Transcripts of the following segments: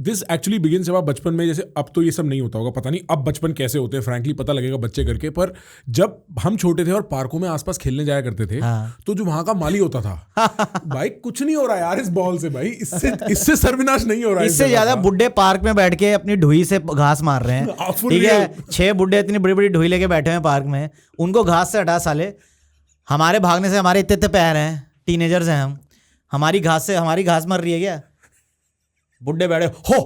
This actually begin जब आप बचपन में, जैसे अब तो ये सब नहीं होता होगा, पता नहीं अब बचपन कैसे होते हैं, फ्रैंकली पता लगेगा बच्चे करके, पर जब हम छोटे थे और पार्कों में आसपास खेलने जाया करते थे, तो जो वहां का माली होता था भाई कुछ नहीं हो रहा यार इस बॉल से, भाई इससे सर्वनाश नहीं हो रहा है, इससे ज्यादा बुड्ढे पार्क में बैठ के अपनी ढुई से घास मार रहे हैं, ठीक है, 6 बुड्ढे इतनी बड़ी बड़ी ढुई लेके बैठे हैं पार्क में, उनको घास से हटा साले, हमारे भागने से हमारे इतने पैर हैं, टीनेजर्स हैं हम, हमारी घास मर रही है क्या, बुड्ढे बैठे हो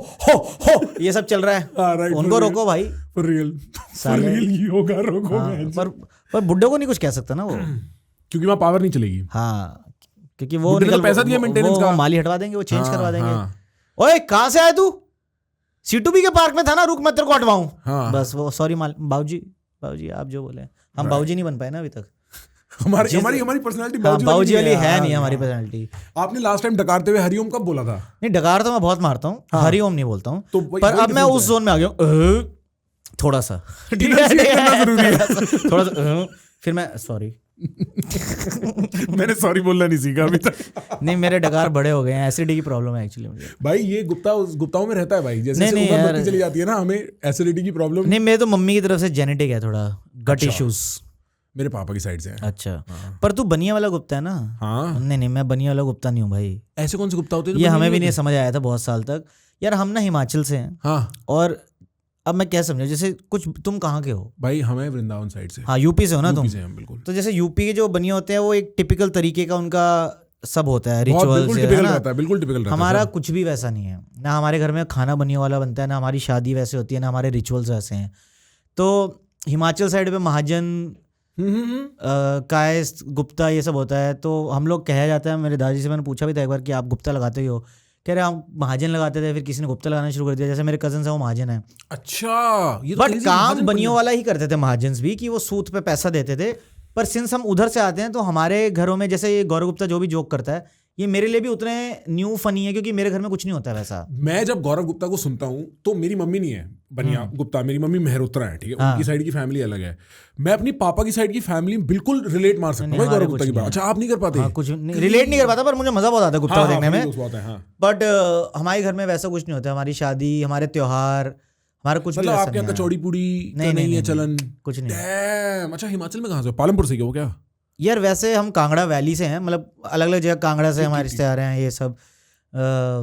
ये सब चल रहा है, उनको रोको भाई, फॉर रियल योगा रोको। पर बुड्ढे को नहीं कुछ कह सकता ना वो, क्योंकि वहां पावर नहीं चलेगी। हाँ, क्योंकि वो पैसा दिया मेंटेनेंस का, माली हटवा देंगे, वो चेंज करवा देंगे। ओए कहाँ से आया तू, C2B के पार्क में था ना, रुक मैं तेरे को हटवाऊं। बस वो सॉरी बाबूजी आप जो बोले, हम बाबूजी नहीं बन पाए ना अभी तक, हमारी पर्सनालिटी बाबूजी वाली है नहीं हमारी पर्सनालिटी। आपने लास्ट टाइम डकारते हुए हरिओम कब बोला था? नहीं, डकार तो मैं बहुत मारता हूँ, हरिओम नहीं बोलता हूँ, पर अब मैं उस जोन में आ गया हूँ थोड़ा सा, थोड़ा सा, फिर मैं सॉरी मैंने सॉरी बोलना नहीं सीखा अभी तक। नहीं, मेरे डकार बड़े हो गए हैं, एसिडिटी की प्रॉब्लम है एक्चुअली मुझे। भाई ये गुप्ताओं में रहता है भाई, जैसे उम्र बढ़ती चली जाती है ना, हमें एसिडिटी की प्रॉब्लम। नहीं, मेरे तो मम्मी की तरफ से जेनेटिक है थोड़ा, गट इश्यूज मेरे पापा की साइड से है। अच्छा, पर तू बनिया वाला गुप्ता है ना? हाँ। नहीं, मैं बनिया वाला गुप्ता नहीं हूँ भाई। ऐसे कौन से गुप्ता होते हैं? ये हमें भी नहीं समझ आया था बहुत साल तक यार। हम ना हिमाचल से हैं। हाँ। और अब मैं क्या समझूं, जैसे कुछ, तुम कहाँ के हो भाई? हमें वृंदावन साइड से। हाँ, यूपी से हो ना तुम? यूपी से हम, बिल्कुल। तो जैसे यूपी के जो बनिया होते हैं वो एक टिपिकल तरीके का उनका सब होता है, रिचुअल्स, बिल्कुल टिपिकल रहता है। हमारा कुछ भी वैसा नहीं है ना, हमारे घर में खाना बनिया वाला बनता है ना, हमारी शादी वैसे होती है ना, हमारे रिचुअल्स वैसे हैं। तो हिमाचल साइड पे महाजन कायस्थ, गुप्ता ये सब होता है। तो हम लोग कहा जाता है, मेरे दादाजी से मैंने पूछा भी था एक बार कि आप गुप्ता लगाते ही हो? कह रहे हम महाजन लगाते थे, फिर किसी ने गुप्ता लगाना शुरू कर दिया। जैसे मेरे कजन है वो महाजन है। अच्छा, ये बट काम बनियों वाला ही करते थे महाजन भी, कि वो सूद पे पैसा देते थे। पर सिंस हम उधर से आते हैं तो हमारे घरों में, जैसे ये गौरव गुप्ता जो भी जोक करता है, ये मेरे लिए भी उतने न्यू फनी है, क्योंकि मेरे घर में कुछ नहीं होता है वैसा। मैं जब गौरव गुप्ता को सुनता हूँ तो मेरी मम्मी नहीं है बनिया गुप्ता, मेरी मम्मी मेहरोत्रा है, ठीक है, उनकी साइड की फैमिली अलग है। मैं अपनी पापा की साइड की फैमिली बिल्कुल रिलेट मार सकता हूँ गौरव गुप्ता की बात। अच्छा, आप नहीं कर पाते? कुछ रिलेट नहीं कर पाता, पर मुझे मजा बहुत आता है गुप्ता देखने में। बट हमारे घर में वैसा कुछ नहीं होता। हमारी शादी, हमारे त्योहार, हमारा कुछ भी। आपके यहाँ कचौड़ी पूड़ी नहीं है चलन? कुछ नहीं। अच्छा, हिमाचल में कहाँ से? पालमपुर से हो क्या? यार वैसे हम कांगड़ा वैली से हैं, मतलब अलग अलग जगह कांगड़ा से हमारे रिश्तेदार हैं ये सब।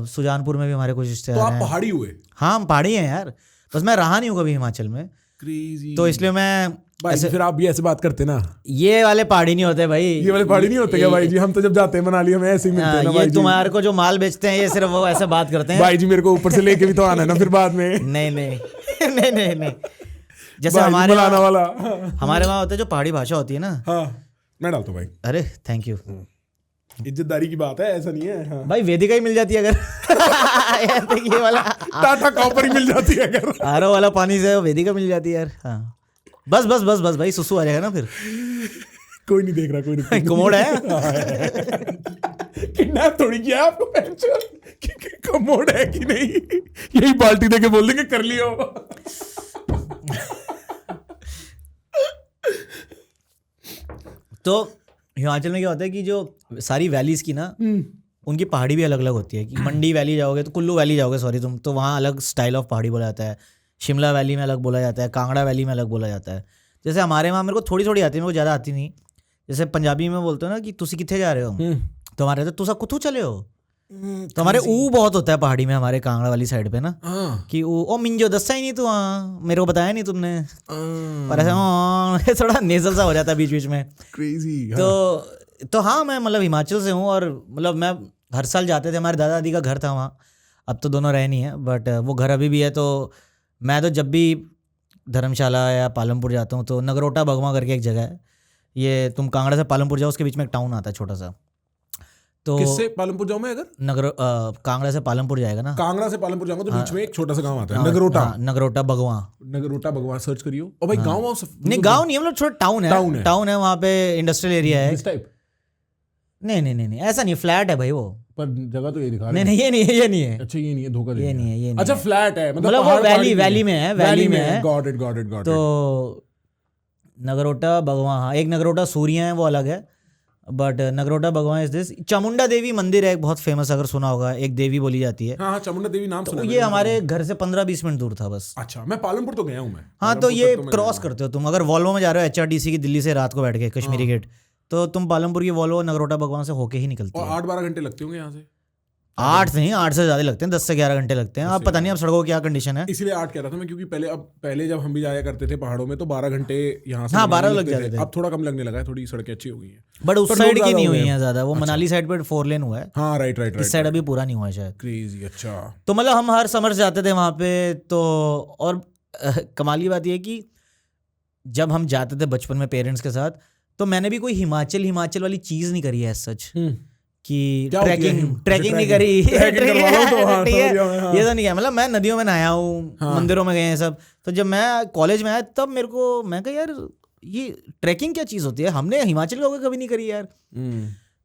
सुजानपुर में भी हमारे कुछ रिश्तेदार हैं। तो आप पहाड़ी हुए? हाँ, हम पहाड़ी हैं यार, बस मैं रहा नहीं हूँ कभी हिमाचल में। क्रेजी। तो इसलिए मैं ऐसे, फिर आप भी ऐसे बात करते ना, ये वाले पहाड़ी नहीं होते भाई। ये वाले पहाड़ी नहीं होते क्या भाई जी? हम तो जब जाते हैं मनाली हमें ऐसे ही मिलते हैं ना भाई जी। तुम्हारे को जो माल बेचते हैं ये सिर्फ वो ऐसे बात करते हैं भाई जी। मेरे को ऊपर से लेके भी तो आना है ना फिर बाद में। नहीं जैसे हमारे वहाँ होते जो पहाड़ी भाषा होती है ना। हाँ, मैं डालता हूँ भाई। अरे थैंक यू, इज्जतदारी की बात है, ऐसा नहीं है। हाँ। भाई वेदिका ही मिल जाती है अगर ये वाला टाटा कॉपर ही मिल जाती है अगर आरओ वाला पानी से वेदिका मिल जाती है यार। हाँ, बस भाई, सुसु आ जाएगा ना फिर। कोई नहीं देख रहा, कोई नहीं। कमोड है किडनैप थोड़ी किया आपको? कमोड है कि नहीं, यही बाल्टी देके बोल देंगे कर लियो। तो हिमाचल में क्या होता है कि जो सारी वैलीज की ना, उनकी पहाड़ी भी अलग अलग होती है। कि मंडी वैली जाओगे तो, कुल्लू वैली जाओगे सॉरी तुम, तो वहाँ अलग स्टाइल ऑफ पहाड़ी बोला जाता है। शिमला वैली में अलग बोला जाता है, कांगड़ा वैली में अलग बोला जाता है। जैसे हमारे वहाँ, मेरे को थोड़ी थोड़ी आती है, मेरे को ज़्यादा आती नहीं। जैसे पंजाबी में बोलते हो ना कि तुसी किथे जा रहे हो, तो हमारे तो तुसा कुथू चले हो। तो हमारे ऊ बहुत होता है पहाड़ी में, हमारे कांगड़ा वाली साइड पे ना, कि ओ मिंजो दस्सा ही नहीं तू, मेरे को बताया नहीं तुमने। पर ऐसे थोड़ा नेजल सा हो जाता है बीच बीच में। क्रेजी। तो हाँ, मैं मतलब हिमाचल से हूँ, और मतलब मैं हर साल जाते थे, हमारे दादा दादी का घर था वहाँ। अब तो दोनों रहे नहीं है, बट वो घर अभी भी है। तो मैं तो जब भी धर्मशाला या पालमपुर जाता हूँ तो नगरोटा भगवा करके एक जगह है, ये तुम कांगड़ा से पालमपुर जाओ, उसके बीच में एक टाउन आता है छोटा सा। तो किससे पालमपुर जाऊं मैं? अगर कांगड़ा से पालमपुर जाएगा ना, कांगड़ा से पालमपुर जाऊंगा तो बीच में एक छोटा सा गांव आता है, नगरोटा भगवा सर्च करियो। और भाई गांव नहीं, गांव नहीं, मतलब छोटा टाउन है वहाँ पे, इंडस्ट्रियल एरिया है। नहीं ऐसा नहीं, फ्लैट है भाई वो। पर जगह तो ये दिखा नहीं ये नहीं है। अच्छा, ये नहीं है, धोखा ये नहीं है। अच्छा, फ्लैट है, मतलब वो वैली में है। Got it. तो नगरोटा भगवा, हाँ, एक नगरोटा सूर्य है वो अलग है, बट नगरोटा भगवान इज दिस। चामुंडा देवी मंदिर है एक बहुत फेमस, अगर सुना होगा, एक देवी बोली जाती है। हाँ, चामुंडा देवी नाम सुना तो ये हमारे घर से 15-20 मिनट दूर था बस। अच्छा, मैं पालमपुर तो गया हूँ मैं। हाँ, तो ये क्रॉस करते हो तुम, अगर वॉल्वो में जा रहे हो HRTC की दिल्ली से रात को बैठ के कश्मीरी गेट, तो तुम पालमपुर की वॉल्वो नगरोटा भगवान से होके ही निकलती और है। 8-12 घंटे लगते होंगे यहाँ से? 8 नहीं, 8 से ज्यादा लगते हैं, 10 से 11 घंटे लगते हैं। अब पता नहीं अब सड़कों की क्या कंडीशन है, इसलिए 8 कह रहा था मैं, क्योंकि पहले जब हम भी जाया करते थे पहाड़ों में तो 12 घंटे यहाँ से। हाँ, 12 लग जाते थे। अब थोड़ा कम लगने लगा है, थोड़ी सड़कें अच्छी हो गई हैं। बट उस साइड की नहीं हुई है ज्यादा, वो मनाली साइड पे 4 लेन हुआ है। हाँ, राइट। इस साइड अभी पूरा नहीं हुआ है शायद। क्रेजी। अच्छा, तो मतलब हम हर समर जाते थे वहाँ पे। तो और कमाल की बात ये है कि जब हम जाते थे बचपन में पेरेंट्स के साथ, तो मैंने भी कोई हिमाचल वाली चीज नहीं करी है सच, कि ट्रैकिंग नहीं करी। ये तो नहीं है, मतलब मैं नदियों में नहाया हूँ, मंदिरों में गए हैं सब। तो जब मैं कॉलेज में आया तब मैं कहा यार ये ट्रैकिंग क्या चीज होती है, हमने हिमाचल का कभी नहीं करी यार।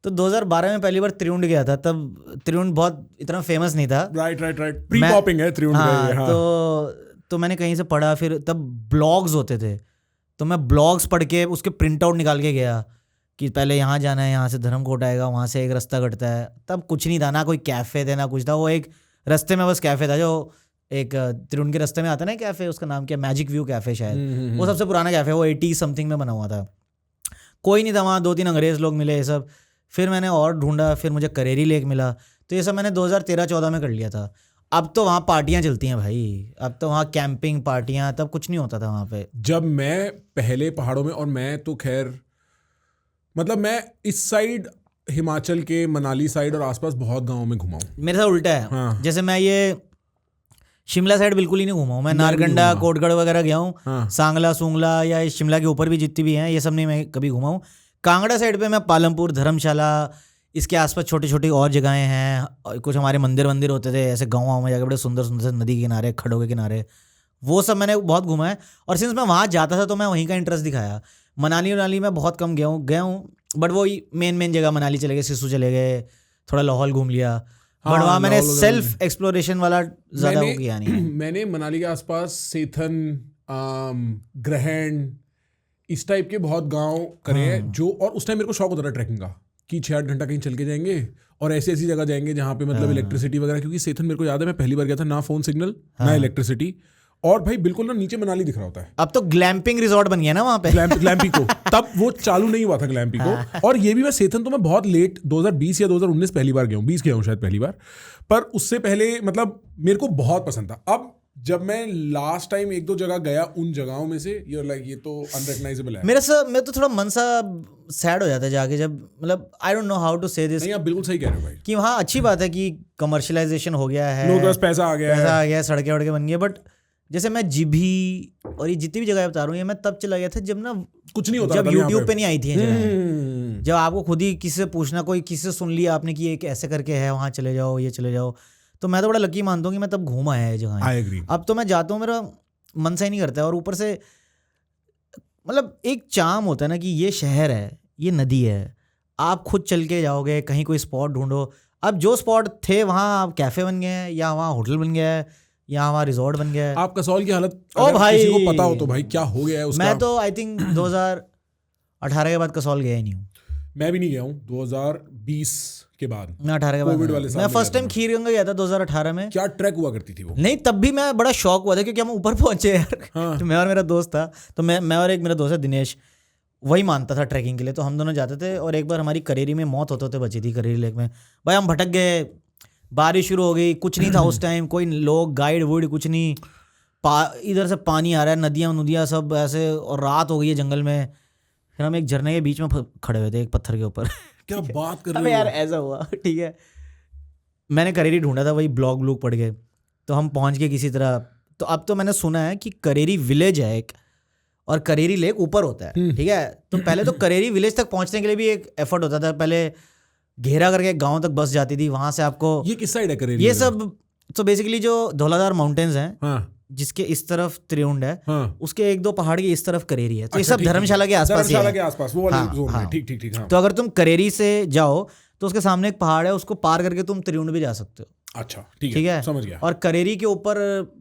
तो 2012 में पहली बार त्रिउंड गया था, तब त्रिउंड बहुत इतना फेमस नहीं था। राइट। प्री पॉपिंग है त्रिउंड। हाँ, तो मैंने कहीं से पढ़ा, फिर तब ब्लॉग्स होते थे, तो मैं ब्लॉग्स पढ़ के उसके प्रिंट आउट निकाल के गया कि पहले यहाँ जाना है, यहाँ से धर्मकोट आएगा, वहाँ से एक रास्ता कटता है। तब कुछ नहीं था, ना कोई कैफ़े थे ना कुछ था, वो एक रास्ते में बस कैफ़े था जो एक त्रिउंड के रास्ते में आता ना कैफ़े, उसका नाम क्या, मैजिक व्यू कैफ़े शायद, वो सबसे पुराना कैफ़े, वो 80 समथिंग में बना हुआ था। कोई नहीं था वहाँ, 2-3 अंग्रेज़ लोग मिले ये सब। फिर मैंने और ढूंढा, फिर मुझे करेरी लेक मिला। तो ये सब मैंने 2013-14 में कर लिया था। अब तो वहाँ पार्टियां चलती हैं भाई, अब तो वहाँ कैंपिंग पार्टियां, तब कुछ नहीं होता था वहाँ पे। जब मैं पहले पहाड़ों में, और मैं तो खैर मतलब मैं इस साइड हिमाचल के मनाली साइड और आसपास बहुत गांवों में घुमा हूँ। मेरे साथ उल्टा है। हाँ। जैसे मैं ये शिमला साइड बिल्कुल ही नहीं घुमा हूँ मैं, नारकंडा कोटगढ़ वगैरह गया हूँ। हाँ। सांगला सूंगला या शिमला के ऊपर भी जितनी भी हैं ये सब नहीं मैं कभी घुमा हूँ। कांगड़ा साइड पे मैं पालमपुर, धर्मशाला, इसके आसपास छोटी छोटी और जगहें हैं। कुछ हमारे मंदिर होते थे ऐसे गाँव में जाके, बड़े सुंदर सुंदर से नदी के किनारे, खड़ों के किनारे, वो सब मैंने बहुत घुमा है। और सिंस मैं वहाँ जाता था तो मैं वहीं का इंटरेस्ट दिखाया। मनाली में बहुत कम गया हूँ बट वो मेन जगह मनाली चले गए, सिसु चले गए, थोड़ा लाहौल घूम लिया। बट वहाँ मैंने सेल्फ एक्सप्लोरेशन वाला ज़्यादा वो किया नहीं। मैंने मनाली के आसपास सेथन, ग्रहण, इस टाइप के बहुत गांव करे हैं जो, और उस टाइम मेरे को शौक होता था ट्रैकिंग का कि 6-8 घंटा कहीं चल के जाएंगे और ऐसी जगह जाएंगे जहाँ पे मतलब इलेक्ट्रिसिटी वगैरह, क्योंकि सेथन मेरे को याद है मैं पहली बार गया था, ना फोन सिग्नल ना इलेक्ट्रिसिटी, और भाई बिल्कुल ना नीचे मनाली दिख रहा होता है। अब तो ग्लैम्पिंग रिजॉर्ट बन गया ना वहाँ पे, ग्लैम्पिंग को तब वो चालू नहीं हुआ था ग्लैम्पिंग को। और ये भी मैं सेथन तो मैं बहुत लेट 2020 या 2019 पहली बार गया हूँ, 20 गया हूँ शायद पहली बार, पर उससे पहले मतलब मेरे को बहुत पसंद था। अब जब मैं लास्ट टाइम 1-2 जगह गया, उन जगहों में से ये तो अनरिकग्नाइजेबल है मैं तो थोड़ा मन सा सैड हो जाता है जाके, जब मतलब I don't know how to say this. नहीं, आप बिल्कुल सही कह रहे हो भाई कि वहाँ अच्छी बात है कि कमर्शियलाइजेशन हो गया है, लोगों के पास पैसा आ गया, सड़कें वड़कें बन गई। बट जैसे मैं जीभी और ये जितनी भी जगह बता रहा हूँ, ये मैं तब चला गया था जब ना कुछ नहीं होता, जब यूट्यूब पे नहीं आई थी जगह, जब आपको खुद ही किसी से पूछना, कोई किसी से सुन लिया आपने कि एक ऐसे करके है, वहाँ चले जाओ, ये चले जाओ। तो मैं तो बड़ा लकी मानता हूँ कि मैं तब घूम आया है जगह। अब तो मैं जाता हूँ, मेरा मन सा ही नहीं करता है। और ऊपर से मतलब एक चार्म होता है ना कि ये शहर है, ये नदी है, आप खुद चल के जाओगे कहीं, कोई स्पॉट ढूंढो। अब जो स्पॉट थे वहाँ कैफे बन गए हैं, या वहाँ होटल बन गया है, या वहाँ रिजॉर्ट बन गया है। आप कसौल की हालत भाई किसी को पता हो तो भाई क्या हो गया है उसका। मैं तो आई थिंक 2018 के बाद कसौल गया ही नहीं हूँ। मैं भी नहीं गया हूँ 2020 के बाद, मैं 18 के बाद मैं फर्स्ट टाइम खीरगंगा गया था 2018 में। क्या ट्रैक हुआ करती थी वो। नहीं, तब भी मैं बड़ा शौक हुआ था क्योंकि हम ऊपर पहुंचे यार। हाँ। तो मैं और मेरा दोस्त था, तो मैं और एक मेरा दोस्त है दिनेश, वही मानता था ट्रैकिंग के लिए, तो हम दोनों जाते थे। और एक बार हमारी करेरी में मौत होते बची थी, करेरी लेक में। भाई हम भटक गए, बारिश शुरू हो गई, कुछ नहीं था उस टाइम, कोई लोग गाइड वुड कुछ नहीं, इधर से पानी आ रहा है, नदियाँ सब ऐसे, और रात हो गई है जंगल में। फिर हम एक झरने के बीच में खड़े हुए थे एक पत्थर के ऊपर। क्या बात कर रहे हो यार, ऐसा हुआ। ठीक है, मैंने करेरी ढूंढा था, वही ब्लॉग पढ़ गए, तो हम पहुंच गए किसी तरह। तो अब तो मैंने सुना है कि करेरी विलेज है एक, और करेरी लेक ऊपर होता है। ठीक है, तो पहले तो करेरी विलेज तक पहुंचने के लिए भी एक एफर्ट होता था। पहले घेरा करके गांव तक बस जाती थी, वहां से आपको। ये किस साइड है करेरी? ये सब तो बेसिकली जो धौलाधार माउंटेन्स हैं, हाँ। जिसके इस तरफ त्रिउंड है, हाँ। उसके 1-2 पहाड़ की इस तरफ करेरी है। तो ये सब धर्मशाला के आसपास ही है। वो वाली जोन में। ठीक। तो अगर तुम करेरी से जाओ तो उसके सामने एक पहाड़ है, उसको पार करके तुम त्रिउंड भी जा सकते हो। अच्छा, ठीक है, समझ गया। और करेरी के ऊपर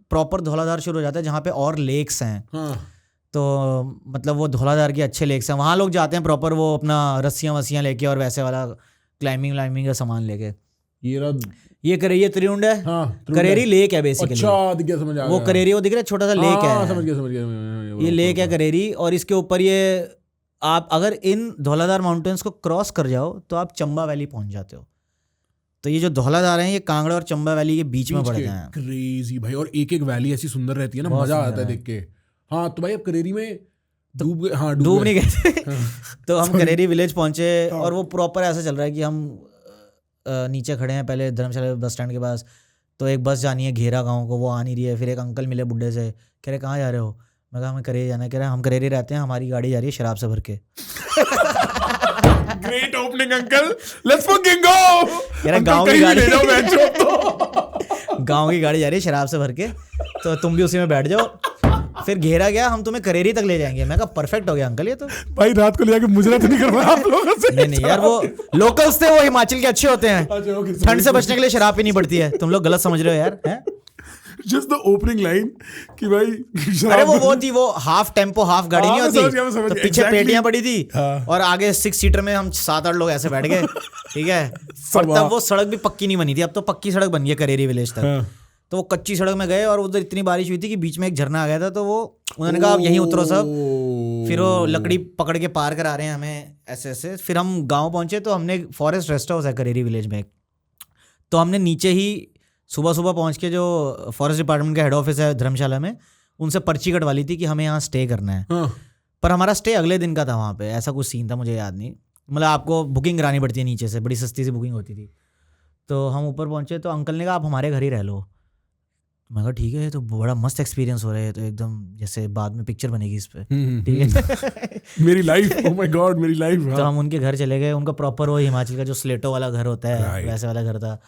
प्रॉपर धौलाधार शुरू हो जाता है, जहाँ पे और लेक्स हैं। तो मतलब वो धौलाधार के अच्छे लेक्स हैं, वहाँ लोग जाते हैं प्रॉपर, वो अपना रस्सियाँ वस्सियाँ लेके और वैसे वाला क्लाइंबिंग वाइम्बिंग का सामान लेके। ये करेरी त्रिउंड है, करेरी लेक है बेसिकली। अच्छा, दिख गया, समझ आ वो गया। करेरी, वो दिख रहा है छोटा सा लेक है, समझ गया ये लेक है करेरी। और इसके ऊपर ये आप अगर इन धौलाधार माउंटेन्स को क्रॉस कर जाओ तो आप चंबा वैली पहुंच जाते हो। तो ये जो धौलाधार हैं ये कांगड़ा और चंबा वैली के बीच में पड़ते हैं। क्रेजी भाई, और एक एक वैली ऐसी सुंदर रहती है ना, मजा आता है देख के। हाँ तो भाई अब करेरी में डूब नहीं गए तो हम करेरी विलेज पहुंचे और वो प्रॉपर ऐसा चल रहा है कि हम नीचे खड़े हैं पहले धर्मशाला बस स्टैंड के पास, तो एक बस जानी है घेरा गांव को, वो आ नहीं रही है। फिर एक अंकल मिले बुड्ढे से, कह रहे कहाँ जा रहे हो? मैं कहा हमें करेरी जाना है। कह रहे हम करेरी रहते हैं, हमारी गाड़ी जा रही है शराब से भर के। Great opening uncle, let's fucking go. कह रहे गांव की गाड़ी गांव की गाड़ी जा रही है शराब से भर के, तो तुम भी उसी में बैठ जाओ। फिर घेरा गया, हम तुम्हें करेरी तक ले जाएंगे। मैं कहा परफेक्ट हो गया अंकल ये तो। भाई रात को ले जाके मुजरा तो नहीं करवाया आप लोगों से? नहीं यार, वो लोकल्स थे, वो हिमाचल के अच्छे होते हैं, ठंड से बचने के लिए शराब पीनी पड़ती है। तुम लोग गलत समझ रहे हो यार, हैं? Just the opening line कि भाई अरे वो थी, वो हाफ टेम्पो हाफ गाड़ी नहीं होती, तो पीछे पेटियां पड़ी थी और आगे 6 सीटर में हम 7-8 लोग ऐसे बैठ गए, ठीक है। और तब वो सड़क भी पक्की नहीं बनी थी, अब तो पक्की सड़क बन गई करेरी विलेज तक। तो वो कच्ची सड़क में गए और उधर इतनी बारिश हुई थी कि बीच में एक झरना आ गया था, तो वो उन्होंने कहा यहीं उतरो सब। फिर वो लकड़ी पकड़ के पार करा रहे हैं हमें ऐसे। फिर हम गाँव पहुंचे तो हमने फॉरेस्ट रेस्ट हाउस है करेरी विलेज में, तो हमने नीचे ही सुबह पहुंच के जो फॉरेस्ट डिपार्टमेंट का हेड ऑफिस है धर्मशाला में, उनसे पर्ची कटवा ली थी कि हमें यहाँ स्टे करना है। पर हमारा स्टे अगले दिन का था वहाँ पे, ऐसा कुछ सीन था, मुझे याद नहीं। मतलब आपको बुकिंग करानी पड़ती है नीचे से, बड़ी सस्ती सी बुकिंग होती थी। तो हम ऊपर पहुँचे तो अंकल ने कहा आप हमारे घर ही रह लो। मैं कहा ठीक है, तो बड़ा मस्त एक्सपीरियंस हो रहा है, तो एकदम जैसे बाद में पिक्चर बनेगी इस पे, ठीक है। मेरी लाइफ, ओह माय गॉड मेरी लाइफ। तो हम उनके घर चले गए, उनका प्रॉपर वो हिमाचल का जो स्लेटो वाला घर होता है वैसे वाला घर था।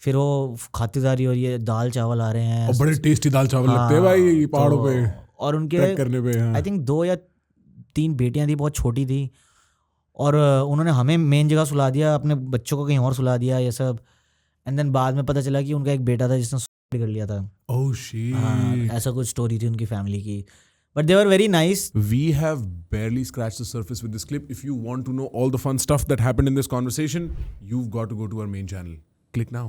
फिर वो खातिरदारी और ये दाल चावल आ रहे हैं, और बड़े टेस्टी दाल चावल लगते हैं भाई पहाड़ों पे। और उनके आई थिंक 2 या 3 बेटियां थी, बहुत छोटी थी, और उन्होंने हमें मेन जगह सुला दिया, अपने बच्चों को कहीं और सुला दिया ये सब। एंड देन बाद में पता चला कि उनका एक बेटा था जिसने सुसाइड कर लिया था। ओह शिट, ऐसा कुछ स्टोरी थी उनकी फैमिली की। But they were very nice. We have barely scratched the surface with this clip. If you want to know all the fun stuff that happened in this conversation, you've got to go to our main channel. Click now.